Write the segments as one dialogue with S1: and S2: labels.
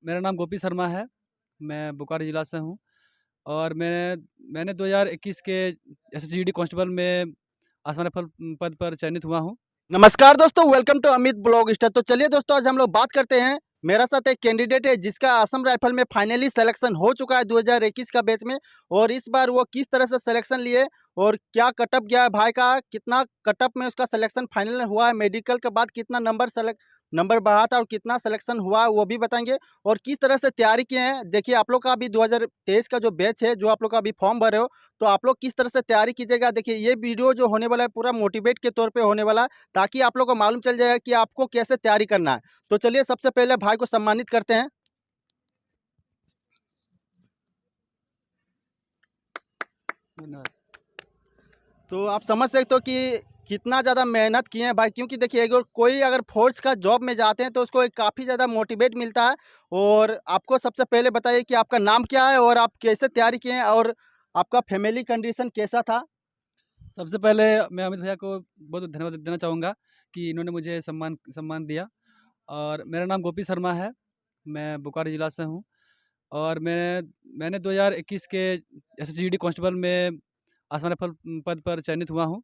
S1: मेरा नाम गोपी शर्मा है। मैं बोकारो ज़िला से हूँ और मैंने 2021 के एसएसजीडी कांस्टेबल में आसमानी पद पर चयनित हुआ हूँ।
S2: नमस्कार दोस्तों, welcome to Amit blog star. तो चलिए दोस्तों, आज हम लोग बात करते हैं। मेरा साथ एक कैंडिडेट है जिसका असम राइफल में फाइनली सिलेक्शन हो चुका है 2021 का बैच में। और इस बार वो किस तरह से सिलेक्शन लिए और क्या कटअप गया है भाई का, कितना कटअप में उसका सिलेक्शन फाइनल हुआ है, मेडिकल के बाद कितना नंबर बढ़ा था और कितना सिलेक्शन हुआ है वो भी बताएंगे। और किस तरह से तैयारी किए हैं, देखिए आप लोग का अभी 2023 का जो बैच है, जो आप लोग का अभी फॉर्म भरे हो, तो आप लोग किस तरह से तैयारी कीजिएगा। देखिए ये वीडियो जो होने वाला है पूरा मोटिवेट के तौर पे होने वाला है, ताकि आप लोग को मालूम चल जाएगा कि आपको कैसे तैयारी करना है। तो चलिए सबसे पहले भाई को सम्मानित करते हैं। तो आप समझ सकते हो कि कितना ज़्यादा मेहनत किए हैं भाई, क्योंकि देखिए अगर कोई फोर्स का जॉब में जाते हैं तो उसको एक काफ़ी ज़्यादा मोटिवेट मिलता है। और आपको सबसे पहले बताइए कि आपका नाम क्या है और आप कैसे तैयारी किए हैं और आपका फैमिली कंडीशन कैसा था।
S1: सबसे पहले मैं अमित भैया को बहुत धन्यवाद देना चाहूँगा कि इन्होंने मुझे सम्मान दिया। और मेरा नाम गोपी शर्मा है। मैं बोकारो ज़िला से हूँ और मैंने 2021 के एसएसजीडी कांस्टेबल में आसमानी पद पर चयनित हुआ हूँ।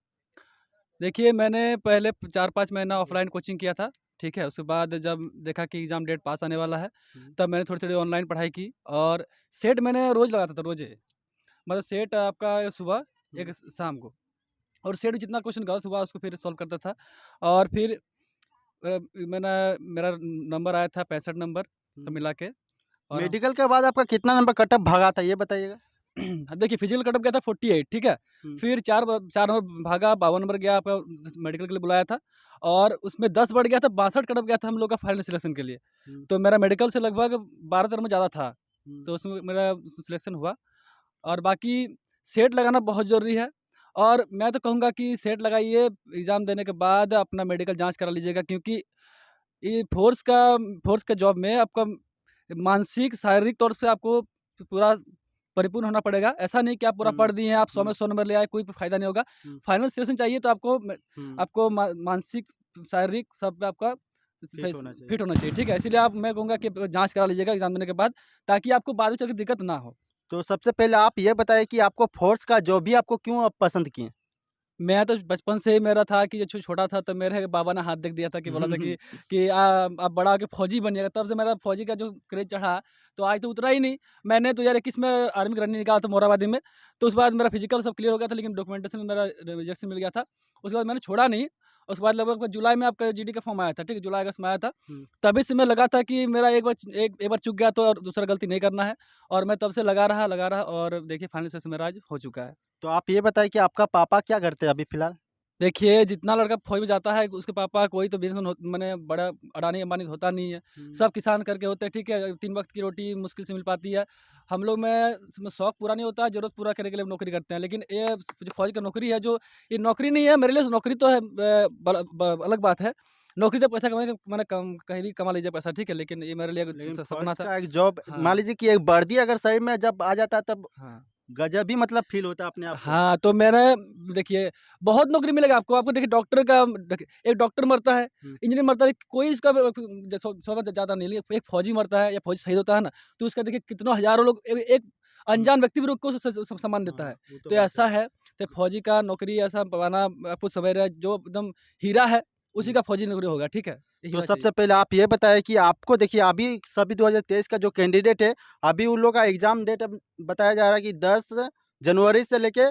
S1: देखिए, मैंने पहले 4-5 महीना ऑफलाइन कोचिंग किया था, ठीक है? उसके बाद जब देखा कि एग्ज़ाम डेट पास आने वाला है, तब मैंने थोड़ी-थोड़ी ऑनलाइन पढ़ाई की और सेट मैंने रोज़ लगाता था, रोज़े। मतलब सेट आपका सुबह, एक शाम को, और सेट जितना क्वेश्चन गलत हुआ उसको फिर सॉल्व करता था। और फिर मैंने मेरा नंबर आया था 65 नंबर सब मिला के। और
S2: मेडिकल के बाद आपका कितना नंबर कटअप भागा था ये बताइएगा।
S1: देखिए, फिजिकल कटअप गया था 48, ठीक है? फिर 4 नंबर भागा, 52 नंबर गया आपका, मेडिकल के लिए बुलाया था और उसमें 10 बढ़ गया था, 62 कटअप गया था हम लोग का फाइनल सिलेक्शन के लिए। तो मेरा मेडिकल से लगभग 12 नंबर ज़्यादा था, तो उसमें मेरा सिलेक्शन हुआ। और बाकी सेट लगाना बहुत ज़रूरी है और मैं तो कहूँगा कि सेट लगाइए, एग्ज़ाम देने के बाद अपना मेडिकल जाँच करा लीजिएगा, क्योंकि ये फ़ोर्स का जॉब में आपका मानसिक, शारीरिक तौर से आपको पूरा परिपूर्ण होना पड़ेगा। ऐसा नहीं कि आप पूरा पढ़ दिए हैं, आप 100 में 100 नंबर ले आए, कोई फ़ायदा नहीं होगा। फाइनल सिलेक्शन चाहिए तो आपको मानसिक, शारीरिक सब पे आपका फिट होना चाहिए, ठीक है? इसीलिए मैं कहूँगा कि जाँच करा लीजिएगा एग्ज़ाम देने के बाद, ताकि आपको बाद में चल के दिक्कत ना हो।
S2: तो सबसे पहले आप ये बताइए कि आपको फोर्स का जॉब भी आपको क्यों आप पसंद किए।
S1: मैं तो बचपन से ही मेरा था कि जब छोटा था तब मेरे बाबा ने हाथ देख दिया था, कि बोला था कि आप बड़ा होके फौजी बनिएगा। तब से मेरा फौजी का जो क्रेज़ चढ़ा, तो आज तो उतरा ही नहीं। मैंने 2021 में आर्मी की रनिंग निकाला था मोरहाबादी में, तो उसके बाद मेरा फिजिकल सब क्लियर हो गया था, लेकिन डॉक्यूमेंटेशन में मेरा रिजेक्शन मिल गया था। उसके बाद मैंने छोड़ा नहीं। उसके बाद लगभग जुलाई में आपका जीडी का फॉर्म आया था, ठीक है? जुलाई अगस्त में आया था। तभी से मैं लगा था कि मेरा एक बार चूक गया तो और दूसरा गलती नहीं करना है, और मैं तब से लगा रहा और देखिए फाइनल सेशन मेरा आज हो चुका है।
S2: तो आप ये बताइए कि आपका पापा क्या करते हैं अभी फिलहाल।
S1: देखिए, जितना लड़का फ़ौज में जाता है, उसके पापा कोई तो बिज़नेसमैन माने बड़ा अडानी-अंबानी होता नहीं है। सब किसान करके होते हैं, ठीक है? 3 वक़्त की रोटी मुश्किल से मिल पाती है। हम लोग में शौक पूरा नहीं होता है, ज़रूरत पूरा करने के लिए हम नौकरी करते हैं। लेकिन ये जो फ़ौज का नौकरी है, जो ये नौकरी नहीं है मेरे लिए, नौकरी तो है, बल ब अलग बात है। नौकरी तो पैसा कमाने का, मैंने कम कहीं भी कमा लीजिए पैसा, ठीक है? लेकिन ये मेरे लिए
S2: लेकिन
S1: एक सपना
S2: फर्स्ट
S1: था।
S2: का एक जॉब, मान
S1: हाँ,
S2: लीजिए कि एक वर्दी अगर शरीर में जब आ जाता है तब
S1: हाँ।
S2: गजब ही मतलब फील होता है अपने आप को।
S1: हाँ, तो मैंने देखिए बहुत नौकरी मिलेगा आपको। आपको देखिए डॉक्टर का, देखिए एक डॉक्टर मरता है,
S2: हुँ,
S1: इंजीनियर मरता है, कोई इसका शोहरत ज़्यादा नहीं, लेकिन एक फौजी मरता है या फौजी शहीद होता है ना, तो उसका देखिए कितनों हज़ारों लोग, एक
S2: हुँ,
S1: अनजान व्यक्ति भी उसको सम्मान देता है।
S2: हाँ, वो तो
S1: तो
S2: बात है।
S1: ऐसा है, तो फौजी का नौकरी ऐसा पाना, आपको समझ रहे हैं, जो एकदम हीरा है, उसी
S2: हुँ,
S1: का फौजी नौकरी होगा, ठीक है? यही
S2: तो
S1: होना चाहिए।
S2: सबसे पहले आप ये बताएँ कि आपको देखिए अभी सभी 2023 का जो कैंडिडेट है, अभी उन लोग का एग्ज़ाम डेट अब बताया जा रहा है कि 10 जनवरी से लेके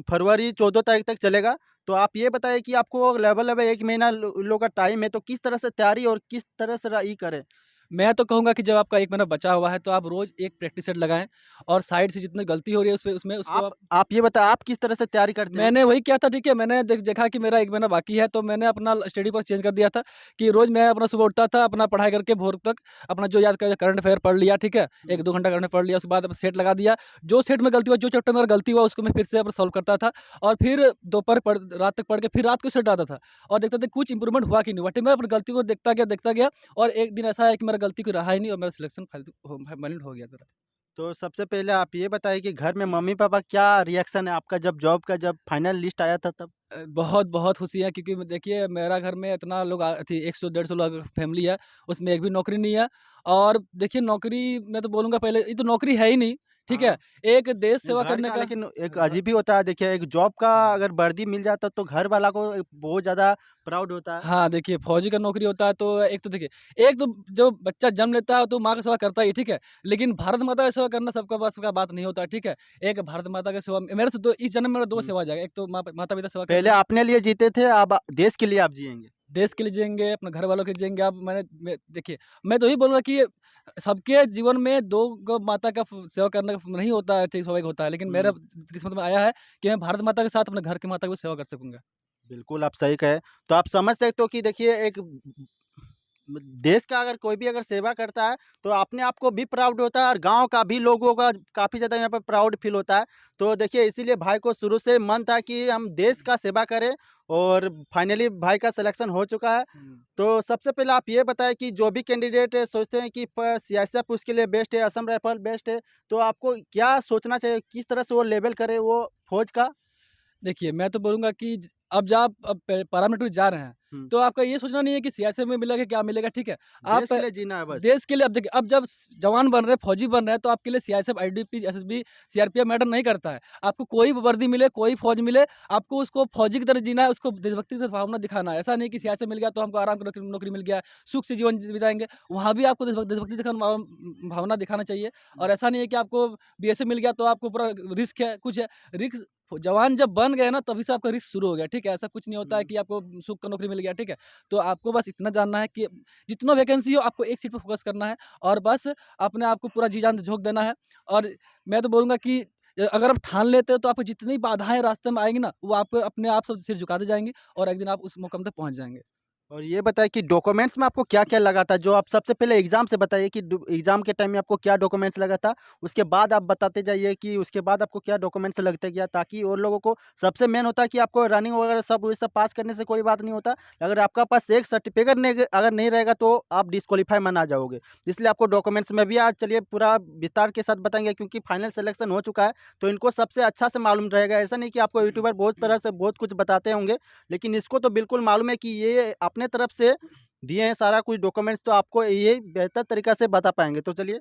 S2: फरवरी 14 तारीख तक चलेगा। तो आप ये बताइए कि आपको लगभग 1 महीना लो लोग का टाइम है, तो किस तरह से तैयारी और किस तरह से रही करें?
S1: मैं तो कहूँगा कि जब आपका 1 महीना बचा हुआ है, तो आप रोज़ एक प्रैक्टिस सेट लगाएँ और साइड से जितनी गलती हो रही है उसमें उसको आप।
S2: आप ये बताएँ आप किस तरह से तैयारी करते हैं?
S1: मैंने वही किया था, ठीक है? मैंने देखा कि मेरा 1 महीना बाकी है, तो मैंने अपना स्टडी पर चेंज कर दिया था कि रोज़ मैं अपना सुबह उठता था, अपना पढ़ाई करके भोर तक अपना जो याद किया, करंट अफेयर पढ़ लिया, ठीक है?
S2: हुँ,
S1: 1-2 घंटा करंट अफेयर पढ़ लिया, उसके बाद अब सेट लगा दिया। जो सेट में गलती हुआ, जो चैप्टर में अगर गलती हुआ, उसको मैं फिर से अब सॉल्व करता था और फिर दोपहर रात तक पढ़ के फिर रात को सेट आता था और देखता था कुछ इंप्रूवमेंट हुआ कि नहीं हुआ। ठीक, मैं अपनी गलती को देखता गया और एक दिन ऐसा है कि मेरा गलती को रहा ही नहीं और मेरा सिलेक्शन फाइनल हो गया मेरा।
S2: तो सबसे पहले आप ये बताइए कि घर में मम्मी-पापा क्या रिएक्शन है आपका जब जॉब का जब फाइनल लिस्ट आया था तब?
S1: बहुत बहुत खुशी है क्योंकि देखिए मेरा घर में इतना लोग 100 150 लोग फैमिली है, उसमें एक भी नौकरी नहीं है। और देखिए नौकरी मैं तो बोलूँगा पहले ये तो नौकरी है ही नहीं, ठीक है?
S2: हाँ।
S1: एक देश
S2: नहीं,
S1: सेवा
S2: घर
S1: करने
S2: का
S1: का
S2: लेकिन एक
S1: घ
S2: अजीब ही होता है देखिए एक जॉब का
S1: हाँ।
S2: अगर वर्दी मिल जाता तो घर वाला को एक बहुत ज़्यादा प्राउड होता है।
S1: हाँ, देखिए फ़ौजी का नौकरी होता है तो एक तो देखिए, एक तो जो बच्चा जन्म लेता है तो माँ का सेवा करता ही है, ठीक है? लेकिन भारत माता की सेवा करना सबका बस का बात नहीं होता है, ठीक है? एक भारत माता की सेवा मेरे से 2 इस जन्म में मेरा 2
S2: हुँ।
S1: सेवा हो जाएगा, एक तो माता-पिता सेवा कर
S2: पहले
S1: देंगे,
S2: अपने लिए जीते थे अब देश के लिए आप जिएँगे।
S1: देश के लिए जिएँगे, अपने घर वालों के लिए जिएँगे। अब मैं देखिए, मैं तो यही बोलूँगा कि सबके जीवन में 2 गौ माता का सेवा करने का नहीं होता है, ठीक स्वाभाविक होता है, लेकिन मेरा
S2: हुँ।
S1: किस्मत में आया है कि मैं भारत माता के साथ अपने घर की माता की भी सेवा कर सकूँगा।
S2: बिल्कुल, आप सही कहे। तो आप समझ सकते हो कि देखिए एक देश का अगर कोई भी अगर सेवा करता है, तो अपने आप को भी प्राउड होता है और गाँव का भी लोगों का काफ़ी ज़्यादा यहाँ पे प्राउड फ़ील होता है। तो देखिए इसीलिए भाई को शुरू से मन था कि हम देश का सेवा करें और फाइनली भाई का सिलेक्शन हो चुका है।
S1: हुँ।
S2: तो सबसे पहले आप ये बताएँ कि जो भी कैंडिडेट सोचते हैं कि सीआईएसएफ उसके लिए बेस्ट है, असम राइफ़ल बेस्ट है, तो आपको क्या सोचना चाहिए? किस तरह से वो लेवल करे वो फ़ौज का?
S1: देखिए, मैं तो बोलूँगा कि अब जब आप अब पैरामिलिट्री जा रहे हैं,
S2: हुँ।
S1: तो आपका ये सोचना नहीं है कि सीआईएसएफ में मिलेगा, क्या मिलेगा, ठीक है?
S2: देश
S1: आप
S2: के लिए जीना है बस।
S1: देश के लिए अब देखिए, अब जब जवान बन रहे हैं, फौजी बन रहे हैं, तो आपके लिए CISF, ITBP, SSB, CRPF matter नहीं करता है। आपको कोई भी वर्दी मिले, कोई फौज मिले, आपको उसको फौजी की तरह जीना है, उसको देशभक्ति से भावना दिखाना है। ऐसा नहीं कि सीआईएसएफ मिल गया तो हमको आराम की नौकरी नौकरी मिल गया, सुख से जीवन बिताएँगे। वहाँ भी आपको देशभक्ति दिखाना भावना दिखाना चाहिए और
S2: हुँ।
S1: ऐसा नहीं है कि आपको बीएसएफ मिल गया तो आपको पूरा रिस्क है, कुछ है। रिस्क जवान जब बन गए ना तभी से आपका रिस्क शुरू हो गया, ठीक है? ऐसा कुछ नहीं होता है
S2: हुँ।
S1: कि आपको सुख का नौकरी मिल गया, ठीक है? तो आपको बस इतना जानना है कि जितना वैकेंसी हो आपको एक सीट पे फ़ोकस करना है और बस अपने आप को पूरा जी-जान झोंक देना है। और मैं तो बोलूँगा कि अगर आप ठान लेते हो तो आपको जितनी बाधाएँ रास्ते में आएँगी ना, वो आपको अपने आप सब सिर झुकाते जाएँगी और एक दिन आप उस मुकाम तक पहुँच जाएँगे।
S2: और ये बताइए कि डॉक्यूमेंट्स में आपको क्या-क्या लगा था? जो आप सबसे पहले एग्ज़ाम से बताइए कि डू एग्ज़ाम के टाइम में आपको क्या डॉक्यूमेंट्स लगा था? उसके बाद आप बताते जाइए कि उसके बाद आपको क्या डॉक्यूमेंट्स लगते गया ताकि और लोगों को सबसे मेन होता है कि आपको रनिंग वगैरह सब ये सब पास करने से कोई बात नहीं होता। अगर आपका पास एक सर्टिफ़िकेट नहीं अगर नहीं रहेगा तो आप डिस्क्वालीफाई माना जाओगे। इसलिए आपको डॉक्यूमेंट्स में भी आज चलिए पूरा विस्तार के साथ बताएँगे क्योंकि फाइनल सिलेक्शन हो चुका है, तो इनको सबसे अच्छा से मालूम रहेगा। ऐसा नहीं कि आपको यूट्यूबर बहुत तरह से बहुत कुछ बताते होंगे, लेकिन इसको तो बिल्कुल मालूम है कि ये अपने तरफ से दिए हैं सारा कुछ डॉक्यूमेंट्स तो आपको ये बेहतर तरीक़ा से बता पाएँगे। तो चलिए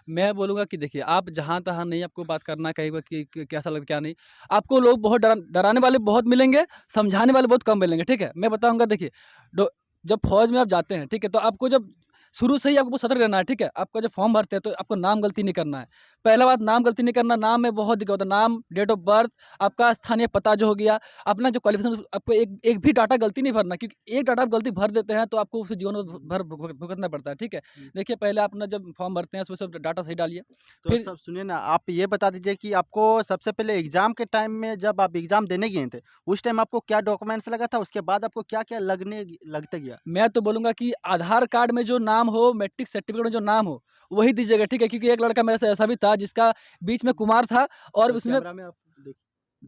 S1: मैं बोलूँगा कि देखिए, आप जहाँ-तहाँ नहीं आपको बात करना है कहीं पे कि कैसा लगता क्या नहीं। आपको लोग बहुत डराने वाले बहुत मिलेंगे, समझाने वाले बहुत कम मिलेंगे, ठीक है? मैं बताऊँगा देखिए, डो जब फ़ौज में आप जाते हैं, ठीक है? तो आपको जब शुरू से ही आपको सतर्क रहना है, ठीक है? आपका जब फ़ॉर्म भरते हैं तो आपको नाम गलती नहीं करना है। पहला बात नाम गलती नहीं करना, नाम में बहुत दिक्कत होता है। नाम, डेट ऑफ बर्थ, आपका स्थानीय पता जो हो गया, अपना जो क्वालिफ़िकेशन आपको एक एक भी डाटा गलती नहीं भरना क्योंकि एक डाटा आप गलती भर देते हैं तो आपको उसे जीवन भर भुगतना पड़ता है, ठीक है?
S2: हुँ।
S1: देखिए पहले अपना जब फ़ॉर्म भरते हैं उसमें सब डाटा सही डालिए।
S2: तो
S1: फिर
S2: सब सुनिए ना, आप ये बता दीजिए कि आपको सबसे पहले एग्ज़ाम के टाइम में जब आप एग्ज़ाम देने गए थे, उस टाइम आपको क्या डॉक्यूमेंट्स लगा था? उसके बाद आपको क्या-क्या लगते गया?
S1: मैं तो बोलूँगा कि आधार कार्ड में जो नाम हो, मैट्रिक सर्टिफ़िकेट में जो नाम हो, वही दीजिएगा, ठीक है? क्योंकि एक लड़का मेरे साथ ऐसा भी था जिसका बीच में कुमार था और
S2: तो
S1: उसमें
S2: कैमरा में आप देखिए।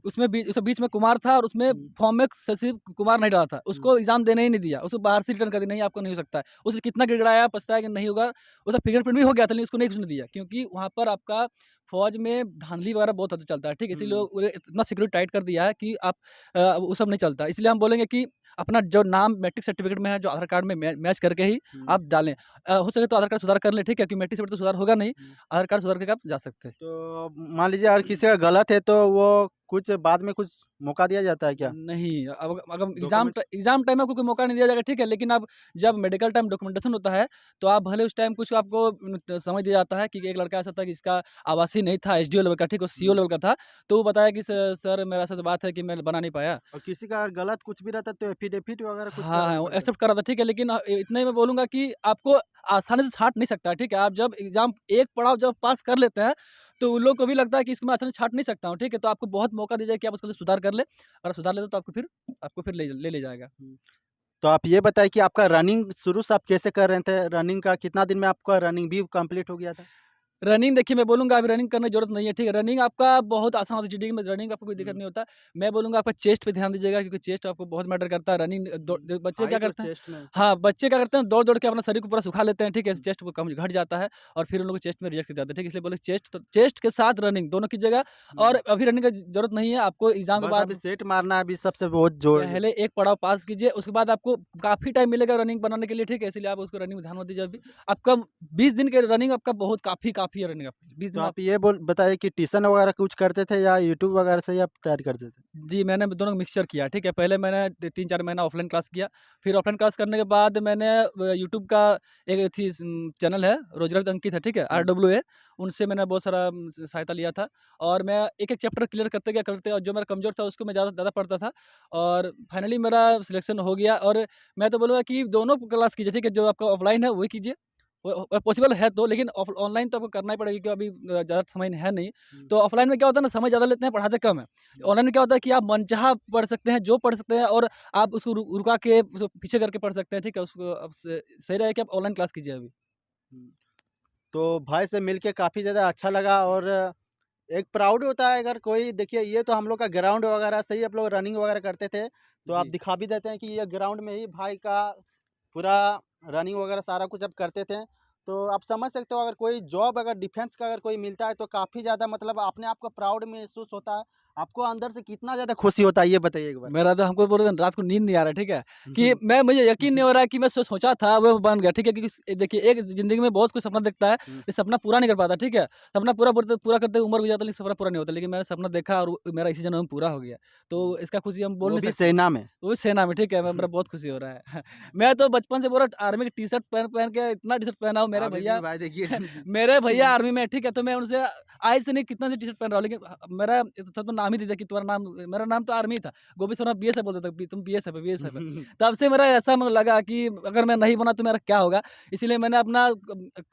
S1: उसमें बीच में कुमार था और उसमें
S2: हुँ,
S1: फॉर्म में सचिव कुमार नहीं डाला था।
S2: हुँ,
S1: उसको एग्ज़ाम देने ही नहीं दिया। उसको बाहर से रिटर्न कर दिया, नहीं आपको नहीं हो सकता है। उसने कितना गिड़गिड़ाया, पछताया कि नहीं होगा। उसका फिंगरप्रिंट भी हो गया था, लेकिन उसको नहीं घुसने दिया क्योंकि वहाँ पर आपका फ़ौज में धाँधली वगैरह बहुत ज़्यादा चलता है, ठीक है? इसीलिए
S2: हुँ,
S1: उन्हें इतना सिक्योरिटी टाइट कर दिया है कि आप वो सब नहीं चलता। इसलिए हम बोलेंगे कि अपना जो नाम मैट्रिक सर्टिफ़िकेट में है, जो आधार कार्ड में मैच करके ही
S2: हुँ,
S1: आप डालें। हो सके तो आधार कार्ड सुधार कर लें, ठीक है? क्योंकि मैट्रिक सर्टिफ़िकेट तो सुधार होगा नहीं।
S2: हुँ।
S1: आधार कार्ड सुधार करके आप जा सकते हैं।
S2: तो मान लीजिए अगर किसी का गलत है तो वो कुछ बाद में कुछ मौका दिया जाता है क्या?
S1: नहीं, अब अगर
S2: डॉक्यूमेंट
S1: एग्ज़ाम टाइम में आपको कोई मौका नहीं दिया जाएगा, ठीक है? लेकिन अब जब मेडिकल टाइम डॉक्यूमेंटेशन होता है, तो आप भले उस टाइम कुछ आपको समय दिया जाता है कि एक लड़का ऐसा था कि जिसका आवासीय नहीं था, एसडीओ लेवल का, ठीक है? वो सीओ
S2: हुँ,
S1: लेवल का था, तो वो बताया कि सर मेरा ऐसा-ऐसा बात है कि मैं बना नहीं पाया।
S2: और किसी का अगर गलत कुछ भी रहता है तो एफ़िडेविट वगैरह कुछ
S1: हाँ,
S2: कराना
S1: हाँ, वो
S2: पड़ता है?
S1: एक्सेप्ट कर रहा था, ठीक है? लेकिन इतना ही मैं बोलूँगा कि आपको आसानी से छाँट नहीं सकता है, ठीक है? आप जब एग्ज़ाम एक पड़ाव जब पास कर लेते हैं, तो उन लोग को भी लगता है कि इसको मैं आसानी से छाँट नहीं सकता हूँ, ठीक है? तो आपको बहुत मौका दिया जाए कि आप उसको सुधार कर लें। अगर सुधार लेते हो तो आपको फिर ले जाएगा।
S2: हुँ। तो आप ये बताइए कि आपका रनिंग शुरू से आप कैसे कर रहे थे? रनिंग का कितना दिन में आपका रनिंग भी कंप्लीट हो गया था?
S1: रनिंग देखिए, मैं बोलूँगा अभी रनिंग करने की ज़रूरत नहीं है, ठीक है? रनिंग आपका बहुत आसान होता है, ज़िंदगी में रनिंग आपको कोई दिक्कत नहीं होता। मैं बोलूँगा आपका चेस्ट पे ध्यान दीजिएगा, क्योंकि चेस्ट आपको बहुत मैटर करता है। रनिंग बच्चे क्या
S2: हाइट और
S1: करते हैं,
S2: चेस्ट में।
S1: हाँ, बच्चे क्या करते हैं, दौड़-दौड़ के अपना शरीर को पूरा सुखा लेते हैं, ठीक है? चेस्ट को कम घट जाता है और फिर उन लोगों को चेस्ट में रिजेक्ट कर जाता है, ठीक है? इसलिए बोले चेस्ट के साथ रनिंग दोनों कीजिएगा। और
S2: हुँ।
S1: अभी रनिंग की ज़रूरत नहीं है, आपको एग्ज़ाम के
S2: बस अभी
S1: बाद
S2: सेट मारना है, अभी सबसे बहुत जोर।
S1: पहले एक पड़ाव पास कीजिए, उसके बाद आपको काफ़ी टाइम मिलेगा रनिंग बनाने के लिए, ठीक है? इसीलिए आप उसको रनिंग में ध्यान मत दीजिए अभी। आपका 20 दिन के रनिंग आपका बहुत काफ़ी है रनिंग आपके लिए। 20
S2: तो
S1: दिन आप
S2: आप ये बोल बताइए कि ट्यूशन वगैरह कुछ करते थे या यूट्यूब वगैरह से ही आप तैयारी करते थे?
S1: जी, मैंने दोनों मिक्सचर किया, ठीक है? पहले मैंने 3-4 महीना ऑफलाइन क्लास किया, फिर ऑफलाइन क्लास करने के बाद मैंने यूट्यूब का एक चैनल है, रोजगार अंकित है, ठीक है?
S2: हुँ।
S1: RWA, उनसे मैंने बहुत सारा सहायता लिया था और मैं एक-एक चैप्टर क्लियर करते और जो मेरा कमज़ोर था उसको मैं ज़्यादा ज़्यादा पढ़ता था और फाइनली मेरा सिलेक्शन हो गया। और मैं तो बोलूँगा कि दोनों क्लास कीजिए, ठीक है? जो आपका ऑफलाइन है वही कीजिए, पॉसिबल है तो, लेकिन ऑनलाइन तो आपको करना ही पड़ेगा, क्योंकि अभी ज़्यादा समय है नहीं।
S2: हुँ,
S1: तो ऑफलाइन में क्या होता है ना, समय ज़्यादा लेते हैं, पढ़ाते कम है।
S2: हुँ,
S1: ऑनलाइन में क्या होता है कि आप मनचाहा पढ़ सकते हैं, जो पढ़ सकते हैं और आप उसको रुका के उसको पीछे करके पढ़ सकते हैं, ठीक है? उसको अब से सही रहेगा कि आप ऑनलाइन क्लास कीजिए अभी।
S2: हुँ। तो भाई से मिलके काफ़ी ज़्यादा अच्छा लगा और एक प्राउड होता है अगर कोई देखिए ये तो हम लोग का ग्राउंड वगैरह से ही आप लोग रनिंग वगैरह करते थे, तो आप
S1: जी।
S2: दिखा भी देते हैं कि ये ग्राउंड में ही भाई का पूरा रनिंग वगैरह सारा कुछ अब करते थे। तो आप समझ सकते हो अगर कोई जॉब अगर डिफेंस का अगर कोई मिलता है तो काफ़ी ज़्यादा मतलब अपने आप को प्राउड महसूस होता है। आपको अंदर से कितना ज़्यादा खुशी होता है ये बताइए एक बार?
S1: मेरा तो हमको बोल रहे थे रात को नींद नहीं आ रहा है, ठीक है? कि मुझे यकीन नहीं हो रहा है कि मैं सोचा था वो बन गया, ठीक है? क्योंकि देखिए एक ज़िंदगी में बहुत कोई सपना देखता है,
S2: हुँ,
S1: ये सपना पूरा नहीं कर पाता, ठीक है? सपना पूरा करते उम्र गुजर जाता है, लेकिन सपना पूरा नहीं होता। लेकिन मैंने सपना देखा और मेरा इसी जन्म में पूरा हो गया।
S2: हुँ।
S1: तो इसका खुशी हम बोल
S2: वो
S1: नहीं
S2: भी
S1: सकते।
S2: सेना में।
S1: वो सेना में, ठीक है? मेरा बहुत खुशी हो रहा है। मैं तो बचपन से पूरा आर्मी की टी-शर्ट पहन के इतना टी-शर्ट पहना हूँ, मेरे
S2: अभी भी
S1: भैया
S2: भाई देखिए
S1: मेरे भैया आर्मी में है, ठीक है? तो मैं उनसे आज से नहीं कितना से टी-शर्ट पहन रहा हूँ, लेकिन मेरा तो नाम ही नहीं था कि तुम्हारा नाम, मेरा नाम तो आर्मी था। गोभी शर्मा बीएसएफ बोलते थे, तुम बीएसएफ है, बीएसएफ है। तब से मेरा ऐसा मतलब लगा कि अगर मैं नहीं बना तो मेरा क्या होगा? इसीलिए मैंने अपना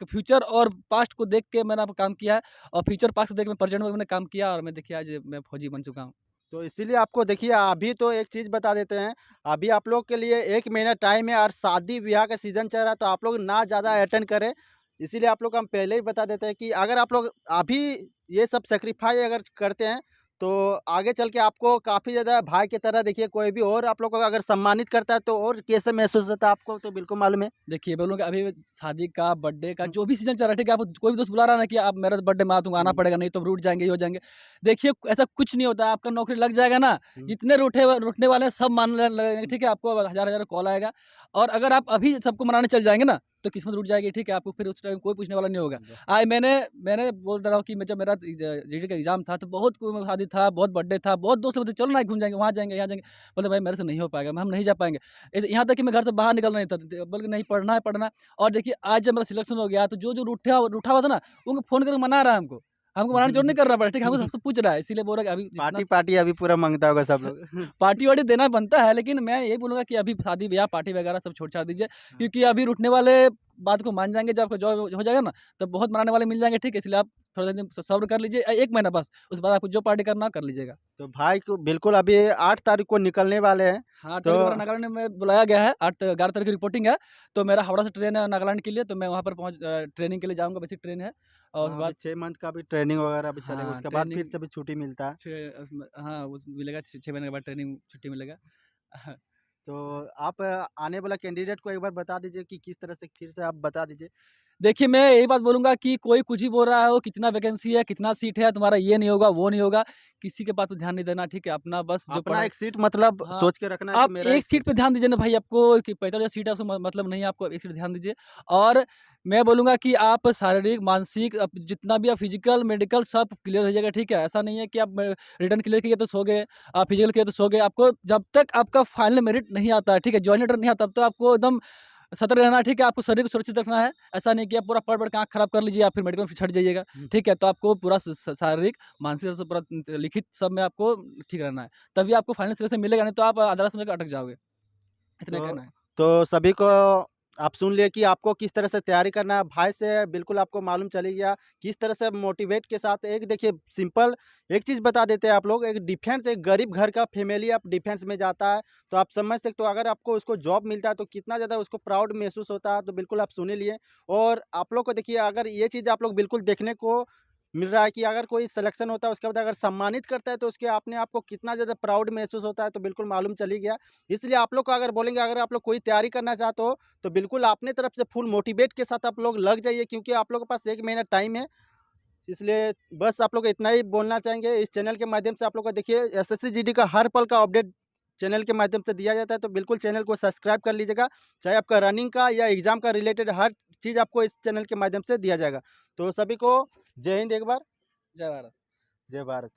S1: फ्यूचर और पास्ट को देख के मैंने काम किया है और फ्यूचर पास्ट को देख के मैं प्रेजेंट में मैंने काम किया और मैं देखिए आज मैं फौजी बन चुका हूँ।
S2: तो इसीलिए आपको देखिए अभी तो एक चीज़ बता देते हैं, अभी आप लोग के लिए 1 महीना टाइम है और शादी-ब्याह का सीज़न चल रहा है, तो आप लोग ना ज़्यादा अटेंड करें। इसीलिए आप लोग को हम पहले ही बता देते हैं कि अगर आप लोग अभी ये सब सैक्रिफ़ाइस अगर करते हैं, तो आगे चल के आपको काफ़ी ज़्यादा भाई की तरह देखिए कोई भी और आप लोग को अगर सम्मानित करता है, तो और कैसे महसूस होता है आपको तो बिल्कुल मालूम है।
S1: देखिए, बोलूँगा अभी शादी का, बर्थडे का, जो भी सीज़न चल रहा है, ठीक है? आपको कोई भी दोस्त बुला रहा है ना कि आप मेरा बर्थडे मना दूँगा, आना
S2: हुँ,
S1: पड़ेगा, नहीं तो हम रूठ जाएँगे, ये हो जाएँगे। देखिए, ऐसा कुछ नहीं होता है, आपका नौकरी लग जाएगा ना,
S2: हुँ,
S1: जितने रूठने वाले हैं सब मानने लगेंगे,
S2: हुँ,
S1: ठीक है? आपको अब हज़ार-हज़ार कॉल आएगा और अगर आप अभी सबको मनाने चल जाएँगे ना, तो किस्मत रूठ जाएगी, ठीक है? आपको फिर उस टाइम कोई पूछने वाला नहीं होगा।
S2: वाह!
S1: आज मैंने मैंने बोल रहा हूँ कि मैं जब मेरा जीडी का एग्ज़ाम था, तो बहुत कोई शादी था, बहुत बर्थडे था, बहुत दोस्त लोग थे, चलो ना घूम जाएँगे, वहाँ जाएँगे, यहाँ जाएँगे। बोले, भाई मेरे से नहीं हो पाएगा, हम नहीं जा पाएँगे। यहाँ तक कि मैं घर से बाहर निकलना नहीं था, बल्कि नहीं पढ़ना है, पढ़ना है। और देखिए आज जब मेरा सिलेक्शन हो गया तो जो रूठा हुआ था ना, उनको फ़ोन करके मना रहा है हमको। हमको मनाने की ज़रूरत नहीं कर रहा पड़ा, ठीक है? हमको सबसे पूछ रहा है, इसीलिए बोल रहा है कि अभी जितना
S2: पार्टी-पार्टी अभी पूरा माँगता होगा सब
S1: स
S2: लोग।
S1: पार्टी-वार्टी देना बनता है, लेकिन मैं यही बोलूँगा कि अभी शादी-ब्याह, पार्टी वगैरह सब छोड़-छाड़ दीजिए,
S2: हाँ।
S1: क्योंकि अभी रूठने वाले बात को मान जाएँगे, जब आपका जॉब हो जाएगा ना, तब बहुत मनाने वाले मिल जाएँगे, ठीक है? इसलिए आप थोड़ा दिन सब्र कर लीजिए, 1 महीना बस, उसके बाद आपको जो पार्टी करना हो कर लीजिएगा।
S2: तो भाई को बिल्कुल अभी 8 तारीख को निकलने वाले हैं,
S1: हाँ, 8
S2: तो
S1: तारीख को मेरा नागालैंड में बुलाया गया है, 11 तारीख की रिपोर्टिंग है, तो मेरा हावड़ा से ट्रेन है नागालैंड के लिए, तो मैं वहाँ पर ट्रेनिंग के लिए जाऊँगा, बेसिक ट्रेन है और उसके
S2: हाँ, अभी
S1: बाद
S2: 6 मंथ का भी ट्रेनिंग वगैरह अभी चलेगा,
S1: हाँ,
S2: उसके बाद फिर
S1: ट्रेनिंग
S2: से भी छुट्टी मिलता है।
S1: 6 उसमें हाँ, उस मिलेगा 6 महीने के बाद ट्रेनिंग छुट्टी मिलेगा।
S2: तो आप आने वाला कैंडिडेट को एक बार बता दीजिए कि किस तरह से फिर से आप बता दीजिए।
S1: देखिए, मैं यही बात बोलूँगा कि कोई कुछ ही बोल रहा हो, कितना वैकेंसी है, कितना सीट है, तुम्हारा ये नहीं होगा, वो नहीं होगा, किसी के बात पे ध्यान नहीं देना, ठीक है? अपना बस जो
S2: अपना
S1: पढ़
S2: एक सीट मतलब
S1: हाँ,
S2: सोच के रखना है कि
S1: आप
S2: मेरा
S1: एक
S2: एक
S1: सीट
S2: सीट
S1: पे
S2: है।
S1: ध्यान दीजिए ना भाई, आपको कि 45 सीट है उससे मतलब नहीं है, आपको एक सीट ध्यान दीजिए। और मैं बोलूँगा कि आप शारीरिक, मानसिक जितना भी आप फिज़िकल, मेडिकल सब क्लियर रहिएगा, ठीक है? ऐसा नहीं है कि आप रिटन क्लियर किए तो सो गए, फिज़िकल किए तो सो गए। आपको जब तक आपका फाइनल मेरिट नहीं आता है, ठीक है? जॉइनिंग लेटर नहीं आता, तब तो आपको एकदम सतर्क रहना है, ठीक है? आपको शरीर को सुरक्षित रखना है। ऐसा नहीं कि आप पूरा पढ़-पढ़ के आँख खराब कर लीजिए या फिर मेडिकल में छँट जाइएगा,
S2: हुँ,
S1: ठीक है? तो आपको पूरा स स शारीरिक, मानसिक रूप से पूरा लिखित सब में आपको ठीक रहना है। तभी आपको फाइनल सिलेक्शन मिलेगा, नहीं तो आप आधा रास्ते में अटक जाओगे। इतना ही
S2: तो
S1: कहना है।
S2: तो सभी को आप सुन लिए कि आपको किस तरह से तैयारी करना है। भाई से बिल्कुल आपको मालूम चल गया किस तरह से मोटिवेट के साथ। एक देखिए सिंपल एक चीज़ बता देते हैं आप लोग, एक डिफेंस एक गरीब घर का फैमिली आप डिफेंस में जाता है तो आप समझ सकते हो अगर आपको उसको जॉब मिलता है तो कितना ज़्यादा उसको प्राउड महसूस होता है। तो बिल्कुल आप सुन ही लिए। और आप लोग को देखिए अगर ये चीज़ आप लोग बिल्कुल देखने को मिल रहा है कि अगर कोई सिलेक्शन होता है उसके बाद अगर सम्मानित करता है तो उसके अपने आप को कितना ज़्यादा प्राउड महसूस होता है। तो बिल्कुल मालूम चल ही गया। इसलिए आप लोग को अगर बोलेंगे अगर आप लोग कोई तैयारी करना चाहते हो तो बिल्कुल अपने तरफ से फुल मोटिवेट के साथ आप लोग लग जाइए, क्योंकि आप लोगों के पास 1 महीना टाइम है। इसलिए बस आप लोग को इतना ही बोलना चाहेंगे। इस चैनल के माध्यम से आप लोग को देखिए एसएससी जीडी का हर पल का अपडेट चैनल के माध्यम से दिया जाता है, तो बिल्कुल चैनल को सब्सक्राइब कर लीजिएगा। चाहे आपका रनिंग का या एग्ज़ाम का रिलेटेड हर चीज़ आपको इस चैनल के माध्यम से दिया जाएगा। तो सभी को जय हिंद एक बार।
S1: जय भारत।
S2: जय भारत।